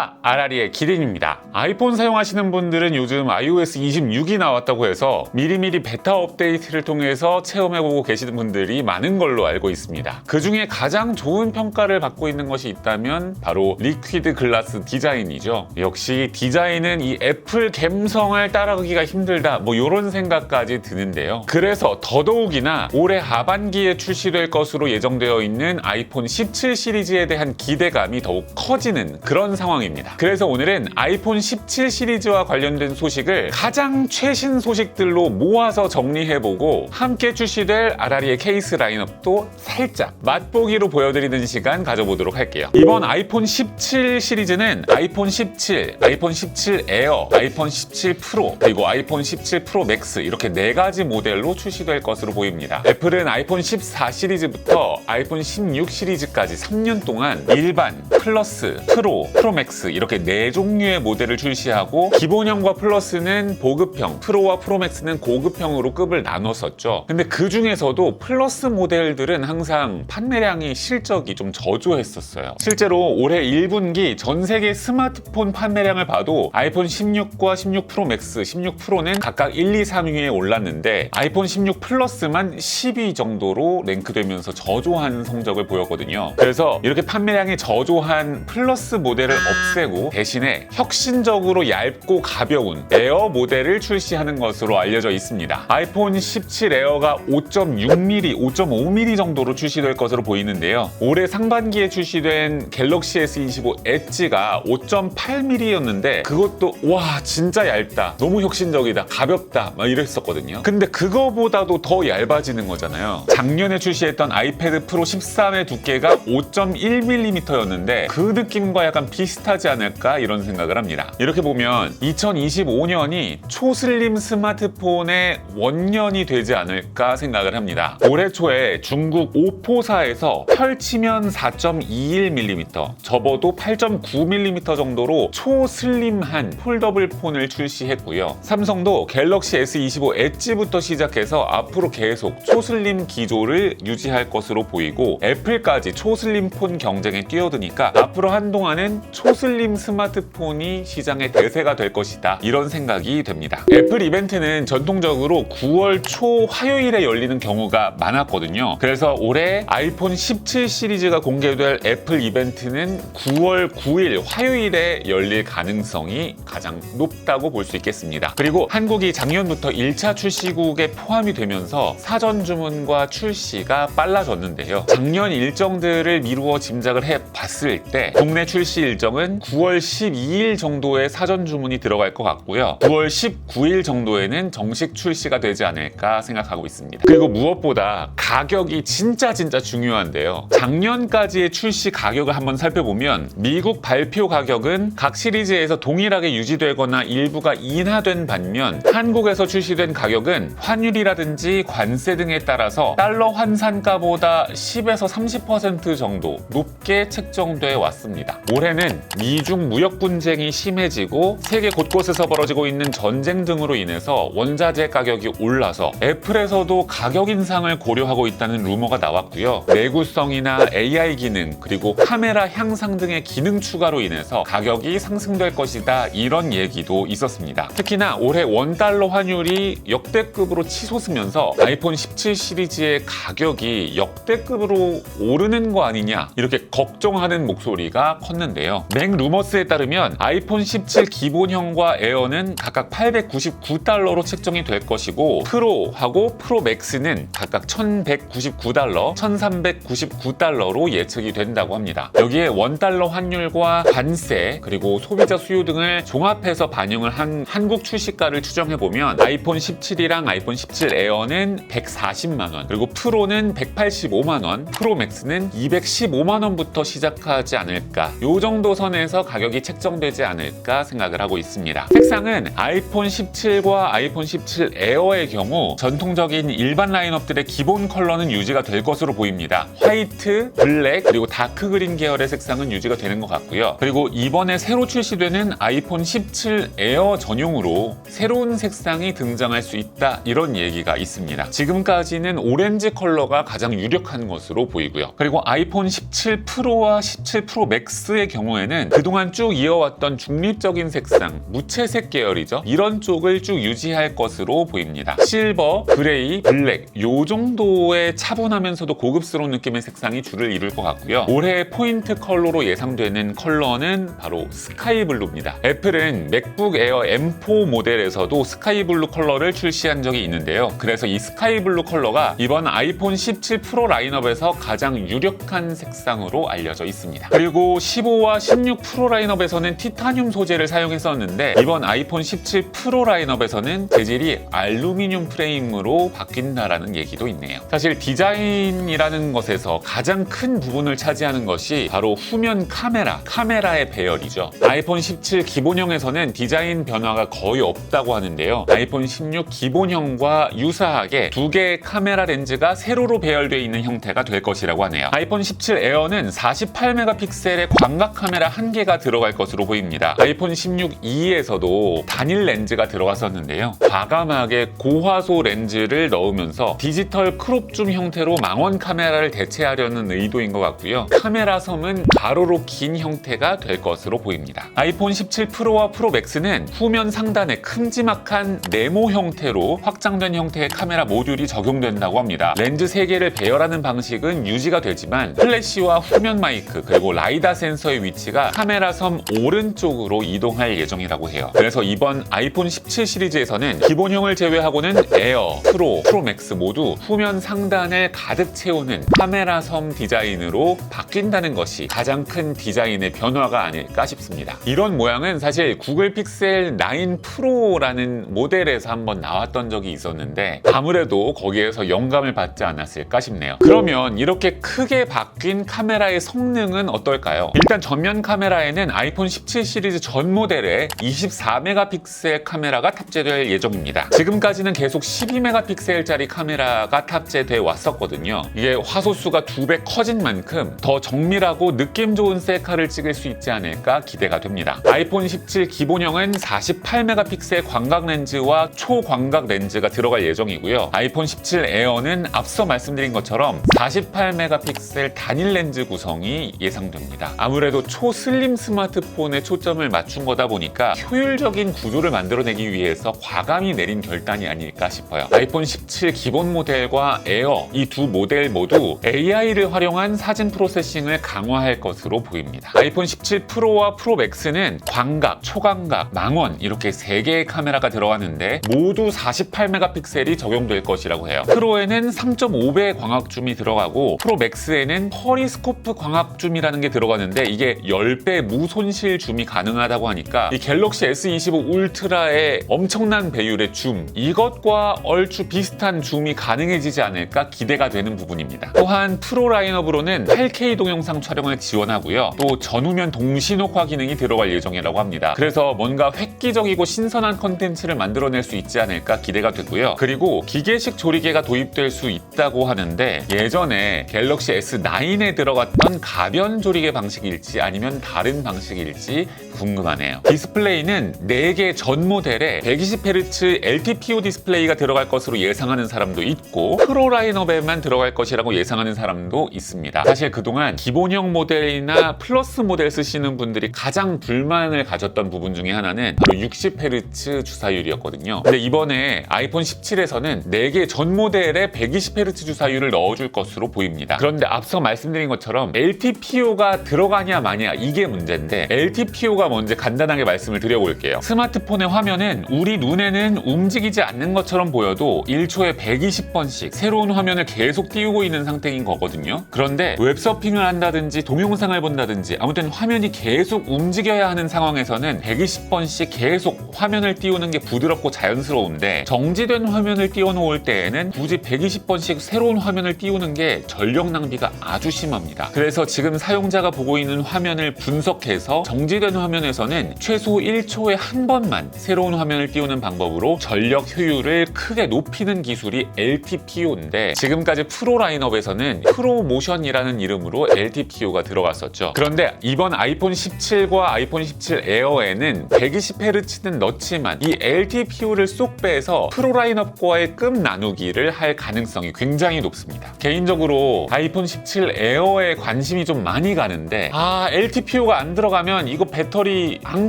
안녕하십니까, 아라리의 기린입니다. 아이폰 사용하시는 분들은 요즘 iOS 26이 나왔다고 해서 미리미리 베타 업데이트를 통해서 체험해보고 계시는 분들이 많은 걸로 알고 있습니다. 그 중에 가장 좋은 평가를 받고 있는 것이 있다면 바로 리퀴드 글라스 디자인이죠. 역시 디자인은 이 애플 감성을 따라가기가 힘들다, 뭐 이런 생각까지 드는데요. 그래서 더더욱이나 올해 하반기에 출시될 것으로 예정되어 있는 아이폰 17 시리즈에 대한 기대감이 더욱 커지는 그런 상황입니다. 그래서 오늘은 아이폰 17 시리즈와 관련된 소식을 가장 최신 소식들로 모아서 정리해보고 함께 출시될 아라리의 케이스 라인업도 살짝 맛보기로 보여드리는 시간 가져보도록 할게요. 이번 아이폰 17 시리즈는 아이폰 17, 아이폰 17 에어, 아이폰 17 프로, 그리고 아이폰 17 프로 맥스 이렇게 4가지 모델로 출시될 것으로 보입니다. 애플은 아이폰 14 시리즈부터 아이폰 16 시리즈까지 3년 동안 일반, 플러스, 프로, 프로맥스 이렇게 4종류의 모델을 출시하고 기본형과 플러스는 보급형, 프로와 프로맥스는 고급형으로 급을 나눴었죠. 근데 그 중에서도 플러스 모델들은 항상 판매량이 실적이 좀 저조했었어요. 실제로 올해 1분기 전 세계 스마트폰 판매량을 봐도 아이폰 16과 16 프로맥스, 16 프로는 각각 1, 2, 3위에 올랐는데 아이폰 16 플러스만 10위 정도로 랭크되면서 저조한 성적을 보였거든요. 그래서 이렇게 판매량이 저조한 플러스 모델을 없애고 대신에 혁신적으로 얇고 가벼운 에어 모델을 출시하는 것으로 알려져 있습니다. 아이폰 17 에어가 5.6mm, 5.5mm 정도로 출시될 것으로 보이는데요. 올해 상반기에 출시된 갤럭시 S25 엣지가 5.8mm였는데 그것도 와 진짜 얇다, 너무 혁신적이다, 가볍다 막 이랬었거든요. 근데 그거보다도 더 얇아지는 거잖아요. 작년에 출시했던 아이패드 프로 13의 두께가 5.1mm였는데 그 느낌과 약간 비슷하지 않을까 이런 생각을 합니다. 이렇게 보면 2025년이 초슬림 스마트폰의 원년이 되지 않을까 생각을 합니다. 올해 초에 중국 오포사에서 펼치면 4.21mm, 접어도 8.9mm 정도로 초슬림한 폴더블 폰을 출시했고요. 삼성도 갤럭시 S25 엣지부터 시작해서 앞으로 계속 초슬림 기조를 유지할 것으로 보이고 애플까지 초슬림 폰 경쟁에 뛰어드니까 앞으로 한동안은 초슬림 스마트폰이 시장의 대세가 될 것이다, 이런 생각이 됩니다. 애플 이벤트는 전통적으로 9월 초 화요일에 열리는 경우가 많았거든요. 그래서 올해 아이폰 17 시리즈가 공개될 애플 이벤트는 9월 9일 화요일에 열릴 가능성이 가장 높다고 볼 수 있겠습니다. 그리고 한국이 작년부터 1차 출시국에 포함이 되면서 사전 주문과 출시가 빨라졌는데요. 작년 일정들을 미루어 짐작을 해봤을 때 국내 출시 일정은 9월 12일 정도에 사전 주문이 들어갈 것 같고요. 9월 19일 정도에는 정식 출시가 되지 않을까 생각하고 있습니다. 그리고 무엇보다 가격이 진짜 중요한데요. 작년까지의 출시 가격을 한번 살펴보면 미국 발표 가격은 각 시리즈에서 동일하게 유지되거나 일부가 인하된 반면 한국에서 출시된 가격은 환율이라든지 관세 등에 따라서 달러 환산가보다 10에서 30% 정도 높게 책정돼 왔습니다. 올해는 미중 무역 분쟁이 심해지고 세계 곳곳에서 벌어지고 있는 전쟁 등으로 인해서 원자재 가격이 올라서 애플에서도 가격 인상을 고려하고 있다는 루머가 나왔고요. 내구성이나 AI 기능 그리고 카메라 향상 등의 기능 추가로 인해서 가격이 상승될 것이다, 이런 얘기도 있었습니다. 특히나 올해 원달러 환율이 역대급으로 치솟으면서 아이폰 17 시리즈의 가격이 역대급으로 오르는 거 아니냐 이렇게 걱정하는 목소리가 컸는데요. 맥 루머스에 따르면 아이폰 17 기본형과 에어는 각각 899달러로 책정이 될 것이고 프로하고 프로 맥스는 각각 1199달러, 1399달러로 예측이 된다고 합니다. 여기에 원달러 환율과 관세 그리고 소비자 수요 등을 종합해서 반영을 한 한국 출시가를 추정해보면 아이폰 17이랑 아이폰 17 에어는 140만원, 그리고 프로는 185만원, 프로 맥스는 215만원부터 시작하지 않을까, 요 정도 선에서 가격이 책정되지 않을까 생각을 하고 있습니다. 색상은 아이폰 17과 아이폰 17 에어의 경우 전통적인 일반 라인업들의 기본 컬러는 유지가 될 것으로 보입니다. 화이트, 블랙, 그리고 다크 그린 계열의 색상은 유지가 되는 것 같고요. 그리고 이번에 새로 출시되는 아이폰 17 에어 전용으로 새로운 색상이 등장할 수 있다, 이런 얘기가 있습니다. 지금까지는 오렌지 컬러가 가장 유력한 것으로 보이고요. 그리고 아이폰 17 프로와 17 프로 맥스의 경우에는 그동안 쭉 이어왔던 중립적인 색상, 무채색 계열이죠. 이런 쪽을 쭉 유지할 것으로 보입니다. 실버, 그레이, 블랙 요 정도의 차분하면서도 고급스러운 느낌의 색상이 주를 이룰 것 같고요. 올해 포인트 컬러로 예상되는 컬러는 바로 스카이블루입니다. 애플은 맥북 에어 M4 모델에서도 스카이블루 컬러를 출시한 적이 있는데요. 그래서 이 스카이블루 컬러가 이번 아이폰 17 프로 라인업에서 가장 유력한 색상으로 알려져 있습니다. 그리고 15와 16 프로 라인업에서는 티타늄 소재를 사용했었는데 이번 아이폰 17 프로 라인업에서는 재질이 알루미늄 프레임으로 바뀐다라는 얘기도 있네요. 사실 디자인이라는 것에서 가장 큰 부분을 차지하는 것이 바로 후면 카메라의 배열이죠. 아이폰 17 기본형에서는 디자인 변화가 거의 없다고 하는데요. 아이폰 16 기본형과 유사하게 두 개의 카메라 렌즈가 세로로 배열되어 있는 형태가 될 것이라고 하네요. 아이폰 17 에어는 48메가픽셀의 광각 카메라 한 개가 들어갈 것으로 보입니다. 아이폰 16 2에서도 단일 렌즈가 들어갔었는데요. 과감하게 고화소 렌즈를 넣으면서 디지털 크롭줌 형태로 망원 카메라를 대체하려는 의도인 것 같고요. 카메라 섬은 가로로 긴 형태가 될 것으로 보입니다. 아이폰 17 프로와 프로 맥스는 후면 상단에 큼지막한 네모 형태로 확장된 형태의 카메라 모듈이 적용된다고 합니다. 렌즈 3개를 배열하는 방식은 유지가 되지만 플래시와 후면 마이크 그리고 라이다 센서의 위치가 카메라 섬 오른쪽으로 이동할 예정이라고 해요. 그래서 이번 아이폰 17 시리즈에서는 기본형을 제외하고는 에어, 프로 맥스 모두 후면 상단을 가득 채우는 카메라 섬 디자인으로 바뀐다는 것이 가장 큰 디자인의 변화가 아닐까 싶습니다. 이런 모양은 사실 구글 픽셀 9 프로라는 모델에서 한번 나왔던 적이 있었는데 아무래도 거기에서 영감을 받지 않았을까 싶네요. 그러면 이렇게 크게 바뀐 카메라의 성능은 어떨까요? 일단 전면 카메라에는 아이폰 17 시리즈 전 모델에 24메가픽셀 카메라가 탑재될 예정입니다. 지금까지는 계속 12메가픽셀짜리 카메라가 탑재돼 왔었거든요. 이게 화소수가 2배 커진 만큼 더 정밀하고 느낌 좋은 셀카를 찍을 수 있지 않을까 기대가 됩니다. 아이폰 17 기본형은 48메가픽셀 광각 렌즈와 초광각 렌즈가 들어갈 예정이고요. 아이폰 17 에어는 앞서 말씀드린 것처럼 48메가픽셀 단일 렌즈 구성이 예상됩니다. 아무래도 초슬림 스마트폰에 초점을 맞춘 거다 보니까 효율적인 구조를 만들어내기 위해서 과감히 내린 결단이 아닐까 싶어요. 아이폰 17 기본 모델과 에어 이 두 모델 모두 AI를 활용한 사진 프로세싱을 강화할 것으로 보입니다. 아이폰 17 프로와 프로 맥스는 광각, 초광각, 망원 이렇게 3개의 카메라가 들어가는데 모두 48메가픽셀이 적용될 것이라고 해요. 프로에는 3.5배 광학줌이 들어가고 프로 맥스에는 퍼리스코프 광학줌이라는 게 들어가는데 이게 10배 무손실 줌이 가능하다고 하니까 이 갤럭시 S25 울트라의 엄청난 배율의 줌 이것과 얼추 비슷한 줌이 가능해지지 않을까 기대가 되는 부분입니다. 또한 프로 라인업으로는 8K 동영상 촬영을 지원하고요. 또 전후면 동시녹화 기능이 들어갈 예정이라고 합니다. 그래서 뭔가 획기적이고 신선한 컨텐츠를 만들어낼 수 있지 않을까 기대가 되고요. 그리고 기계식 조리개가 도입될 수 있다고 하는데 예전에 갤럭시 S9에 들어갔던 가변 조리개 방식일지 아니면 다른 방식일지 궁금하네요. 디스플레이는 4개 전 모델에 120Hz LTPO 디스플레이가 들어갈 것으로 예상하는 사람도 있고 프로 라인업에만 들어갈 것이라고 예상하는 사람도 있습니다. 사실 그동안 기본형 모델이나 플러스 모델 쓰시는 분들이 가장 불만을 가졌던 부분 중에 하나는 바로 60Hz 주사율이었거든요. 근데 이번에 아이폰 17에서는 4개 전 모델에 120Hz 주사율을 넣어줄 것으로 보입니다. 그런데 앞서 말씀드린 것처럼 LTPO가 들어가냐 마냐 이게 문제인데 LTPO가 뭔지 간단하게 말씀을 드려볼게요. 스마트폰의 화면은 우리 눈에는 움직이지 않는 것처럼 보여도 1초에 120번씩 새로운 화면을 계속 띄우고 있는 상태인 거거든요. 그런데 웹서핑을 한다든지 동영상을 본다든지 아무튼 화면이 계속 움직여야 하는 상황에서는 120번씩 계속 화면을 띄우는 게 부드럽고 자연스러운데 정지된 화면을 띄워놓을 때에는 굳이 120번씩 새로운 화면을 띄우는 게 전력 낭비가 아주 심합니다. 그래서 지금 사용자가 보고 있는 화면을 분석해서 정지된 화면에서는 최소 1초에 한 번만 새로운 화면을 띄우는 방법으로 전력 효율을 크게 높이는 기술이 LTPO인데 지금까지 프로 라인업에서는 프로모션이라는 이름으로 LTPO가 들어갔었죠. 그런데 이번 아이폰 17과 아이폰 17 에어에는 120Hz는 넣지만 이 LTPO를 쏙 빼서 프로 라인업과의 급 나누기를 할 가능성이 굉장히 높습니다. 개인적으로 아이폰 17 에어에 관심이 좀 많이 가는데 LTPO LTPO가 안 들어가면 이거 배터리 안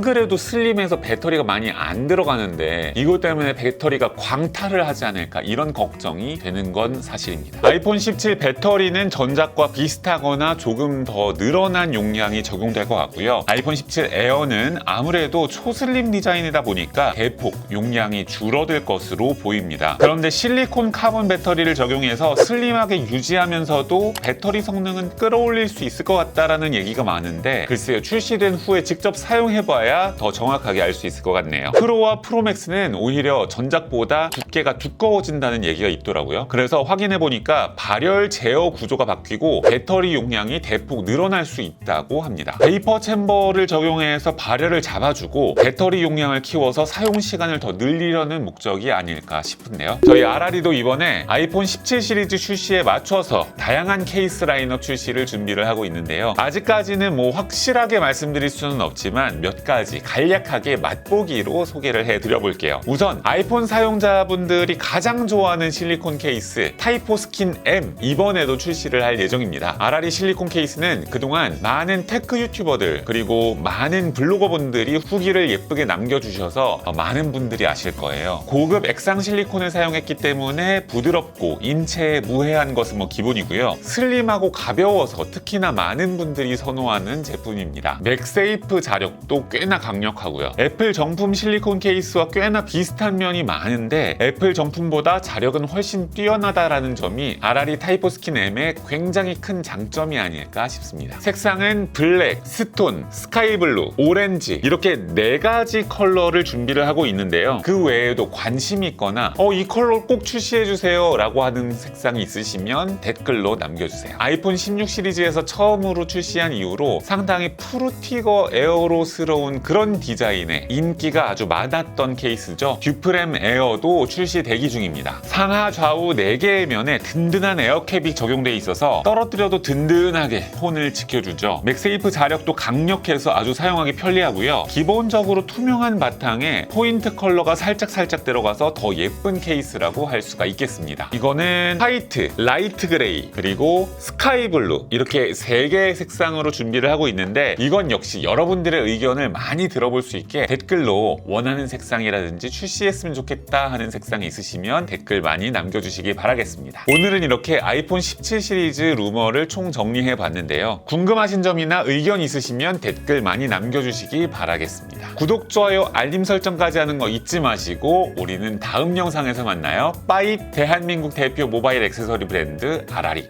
그래도 슬림해서 배터리가 많이 안 들어가는데 이것 때문에 배터리가 광탈을 하지 않을까 이런 걱정이 되는 건 사실입니다. 아이폰 17 배터리는 전작과 비슷하거나 조금 더 늘어난 용량이 적용될 것 같고요. 아이폰 17 에어는 아무래도 초슬림 디자인이다 보니까 대폭 용량이 줄어들 것으로 보입니다. 그런데 실리콘 카본 배터리를 적용해서 슬림하게 유지하면서도 배터리 성능은 끌어올릴 수 있을 것 같다라는 얘기가 많은데 글쎄요, 출시된 후에 직접 사용해봐야 더 정확하게 알 수 있을 것 같네요. 프로와 프로맥스는 오히려 전작보다 두께가 두꺼워진다는 얘기가 있더라고요. 그래서 확인해보니까 발열 제어 구조가 바뀌고 배터리 용량이 대폭 늘어날 수 있다고 합니다. 베이퍼 챔버를 적용해서 발열을 잡아주고 배터리 용량을 키워서 사용 시간을 더 늘리려는 목적이 아닐까 싶은데요. 저희 RR이도 이번에 아이폰 17 시리즈 출시에 맞춰서 다양한 케이스 라인업 출시를 준비를 하고 있는데요. 아직까지는 뭐 확실하게 말씀드릴 수는 없지만 몇 가지 간략하게 맛보기로 소개를 해드려 볼게요. 우선 아이폰 사용자분들이 가장 좋아하는 실리콘 케이스 타이포 스킨 M 이번에도 출시를 할 예정입니다. RR이 실리콘 케이스는 그동안 많은 테크 유튜버들 그리고 많은 블로거분들이 후기를 예쁘게 남겨주셔서 많은 분들이 아실 거예요. 고급 액상 실리콘을 사용했기 때문에 부드럽고 인체에 무해한 것은 뭐 기본이고요. 슬림하고 가벼워서 특히나 많은 분들이 선호하는 제품입니다. 맥세이프 자력도 꽤나 강력하고요. 애플 정품 실리콘 케이스와 꽤나 비슷한 면이 많은데 애플 정품보다 자력은 훨씬 뛰어나다라는 점이 RR이 타이포 스킨 M의 굉장히 큰 장점이 아닐까 싶습니다. 색상은 블랙, 스톤, 스카이블루, 오렌지 이렇게 4가지 컬러를 준비를 하고 있는데요. 그 외에도 관심이 있거나 이 컬러 꼭 출시해주세요 라고 하는 색상이 있으시면 댓글로 남겨주세요. 아이폰 16 시리즈에서 처음으로 출시한 이후로 상당히 푸르티거 에어로스러운 그런 디자인에 인기가 아주 많았던 케이스죠. 듀프렘 에어도 출시 대기 중입니다. 상하 좌우 4개의 면에 든든한 에어캡이 적용돼 있어서 떨어뜨려도 든든하게 폰을 지켜주죠. 맥세이프 자력도 강력해서 아주 사용하기 편리하고요. 기본적으로 투명한 바탕에 포인트 컬러가 살짝 들어가서 더 예쁜 케이스라고 할 수가 있겠습니다. 이거는 화이트, 라이트 그레이, 그리고 스카이 블루 이렇게 3개의 색상으로 준비를 하고 있는데 이건 역시 여러분들의 의견을 많이 들어볼 수 있게 댓글로 원하는 색상이라든지 출시했으면 좋겠다 하는 색상이 있으시면 댓글 많이 남겨주시기 바라겠습니다. 오늘은 이렇게 아이폰 17 시리즈 루머를 총 정리해 봤는데요. 궁금하신 점이나 의견 있으시면 댓글 많이 남겨주시기 바라겠습니다. 구독, 좋아요, 알림 설정까지 하는 거 잊지 마시고 우리는 다음 영상에서 만나요. 빠이. 대한민국 대표 모바일 액세서리 브랜드 RR이